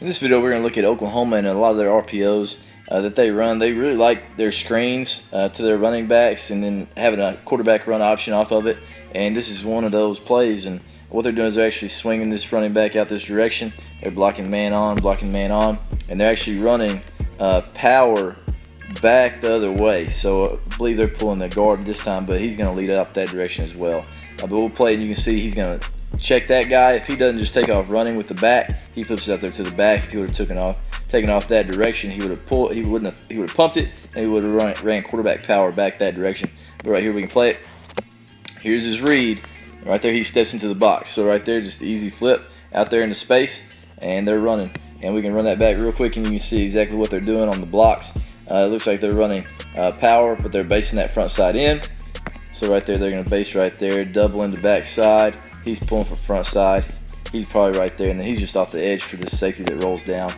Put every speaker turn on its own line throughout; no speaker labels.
In this video, we're going to look at Oklahoma and a lot of their RPOs that they run. They really like their screens to their running backs and then having a quarterback run option off of it. And this is one of those plays. And what they're doing is they're actually swinging this running back out this direction. They're blocking man on, and they're actually running power back the other way. So I believe they're pulling the guard this time, but he's going to lead out that direction as well. But we'll play it, and you can see he's going to check that guy. If he doesn't just take off running with the back, he flips it out there to the back. If he would have taken off that direction, he would have pulled. He would have pumped it, and he would have ran quarterback power back that direction. But right here we can play it. Here's his read. Right there he steps into the box. So right there, just easy flip out there into space, and they're running. And we can run that back real quick, and you can see exactly what they're doing on the blocks. It looks like they're running power, but they're basing that front side in. So right there, they're going to base right there, double into back side. He's pulling for front side. He's probably right there, and then he's just off the edge for this safety that rolls down.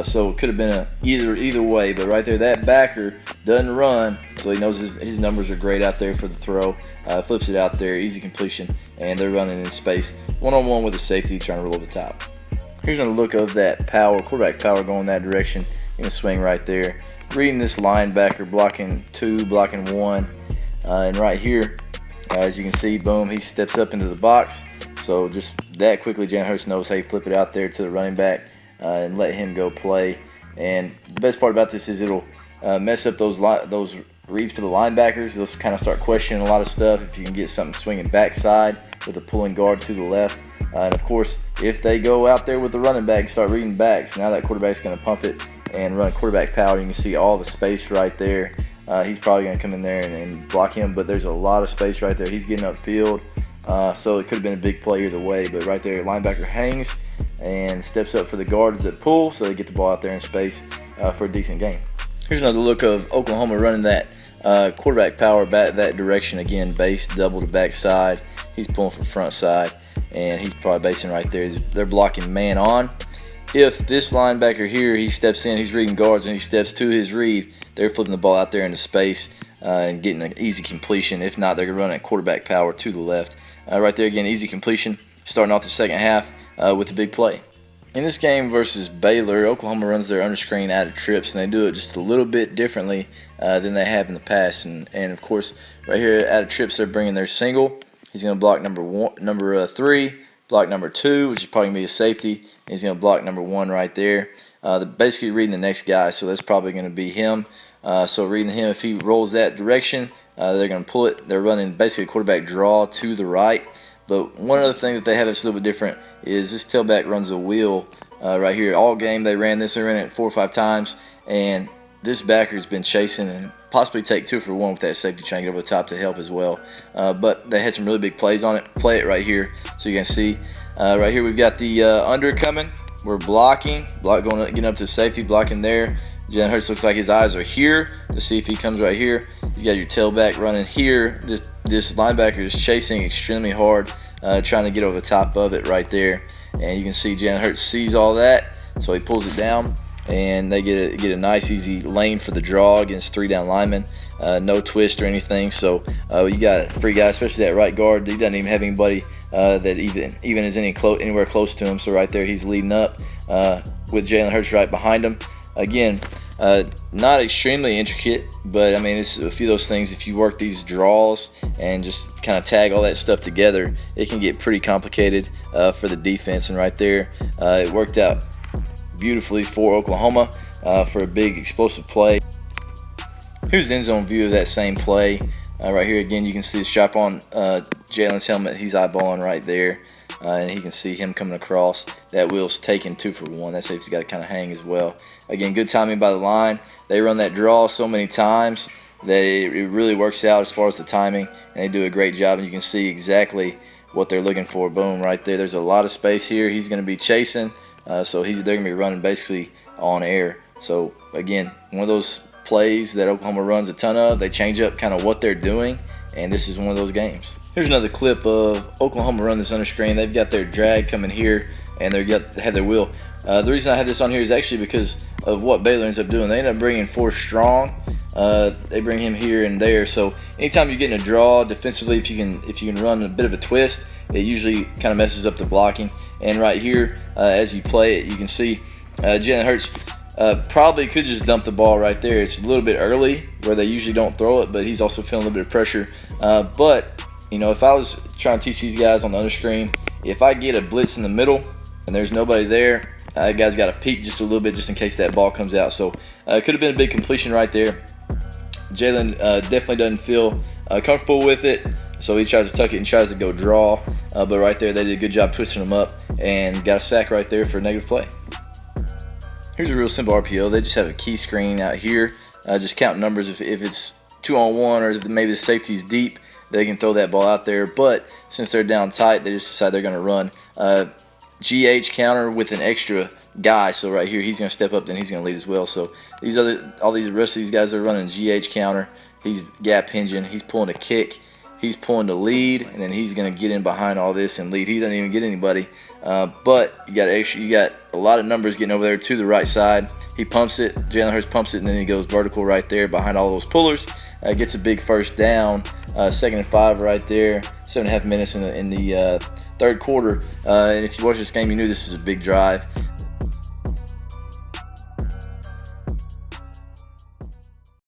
So it could have been either way, but right there, that backer doesn't run, so he knows his numbers are great out there for the throw. Flips it out there, easy completion, and they're running in space. One-on-one with a safety trying to roll over the top. Here's a look of that power, quarterback power going that direction. Going to swing right there. Reading this linebacker, blocking 2, blocking 1. And right here, as you can see, boom, he steps up into the box. So just that quickly, Jalen Hurts knows how you flip it out there to the running back and let him go play. And the best part about this is it'll mess up those reads for the linebackers. They'll kind of start questioning a lot of stuff if you can get something swinging backside with a pulling guard to the left. And of course, if they go out there with the running back and start reading backs, now that quarterback's going to pump it and run quarterback power. You can see all the space right there. He's probably going to come in there and block him, but there's a lot of space right there. He's getting upfield, so it could have been a big play either way. But right there, linebacker hangs and steps up for the guards that pull, so they get the ball out there in space for a decent gain. Here's another look of Oklahoma running that quarterback power back that direction again, base double to back side. He's pulling for front side, and he's probably basing right there. They're blocking man on. If this linebacker here, he steps in, he's reading guards, and he steps to his read, they're flipping the ball out there into space and getting an easy completion. If not, they're going to run at quarterback power to the left. Right there again, easy completion, starting off the second half with a big play. In this game versus Baylor, Oklahoma runs their under screen out of trips, and they do it just a little bit differently than they have in the past. And of course, right here out of trips, they're bringing their single. He's going to block number 3, block number 2, which is probably going to be a safety. And he's going to block number 1 right there. Basically reading the next guy, so that's probably going to be him. So reading him, if he rolls that direction, they're going to pull it. They're running basically a quarterback draw to the right. But one other thing that they have that's a little bit different is this tailback runs a wheel right here. All game they ran this. They ran it 4 or 5 times, and this backer's been chasing and possibly take 2 for 1 with that safety trying to get over the top to help as well. But they had some really big plays on it. Play it right here so you can see. Right here we've got the under coming. We're getting up to safety, blocking there. Jalen Hurts looks like his eyes are here to see if he comes right here. You got your tailback running here. This linebacker is chasing extremely hard, trying to get over the top of it right there. And you can see Jalen Hurts sees all that, so he pulls it down, and they get a nice easy lane for the draw against 3 down linemen. No twist or anything. So you got a free guy, especially that right guard. He doesn't even have anybody that even is anywhere close to him. So right there, he's leading up with Jalen Hurts right behind him. Again, not extremely intricate, but I mean, it's a few of those things. If you work these draws and just kind of tag all that stuff together, it can get pretty complicated for the defense. And right there, it worked out beautifully for Oklahoma for a big explosive play. Here's the end zone view of that same play. Right here again, you can see the strap on Jalen's helmet. He's eyeballing right there. And he can see him coming across. That wheel's taken 2 for 1. That safety's got to kind of hang as well. Again, good timing by the line. They run that draw so many times that it really works out as far as the timing, and they do a great job. And you can see exactly what they're looking for. Boom, right there. There's a lot of space here. He's going to be chasing, so they're going to be running basically on air. So again, one of those plays that Oklahoma runs a ton of. They change up kind of what they're doing, and this is one of those games. Here's another clip of Oklahoma run this under screen. They've got their drag coming here, and they have their wheel. The reason I have this on here is actually because of what Baylor ends up doing. They end up bringing 4 strong. They bring him here and there. So anytime you're getting a draw defensively, if you can run a bit of a twist, it usually kind of messes up the blocking. And right here, as you play it, you can see Jalen Hurts probably could just dump the ball right there. It's a little bit early where they usually don't throw it, but he's also feeling a little bit of pressure. But, you know, if I was trying to teach these guys on the under screen, if I get a blitz in the middle and there's nobody there, that guy's got to peek just a little bit just in case that ball comes out. So it could have been a big completion right there. Jalen definitely doesn't feel comfortable with it, so he tries to tuck it and tries to go draw. But right there, they did a good job twisting him up and got a sack right there for a negative play. Here's a real simple RPO. They just have a key screen out here. Just count numbers. If it's 2-on-1 or if maybe the safety's deep, they can throw that ball out there. But since they're down tight, they just decide they're going to run. GH counter with an extra guy. So right here, he's going to step up, then he's going to lead as well. So all these rest of these guys are running GH counter. He's gap hinging. He's pulling a kick. He's pulling the lead, and then he's going to get in behind all this and lead. He doesn't even get anybody. But you got a lot of numbers getting over there to the right side. He pumps it. Jalen Hurts pumps it, and then he goes vertical right there behind all those pullers. Gets a big first down. 2nd and 5 right there. 7.5 minutes in the third quarter. And if you watch this game, you knew this was a big drive.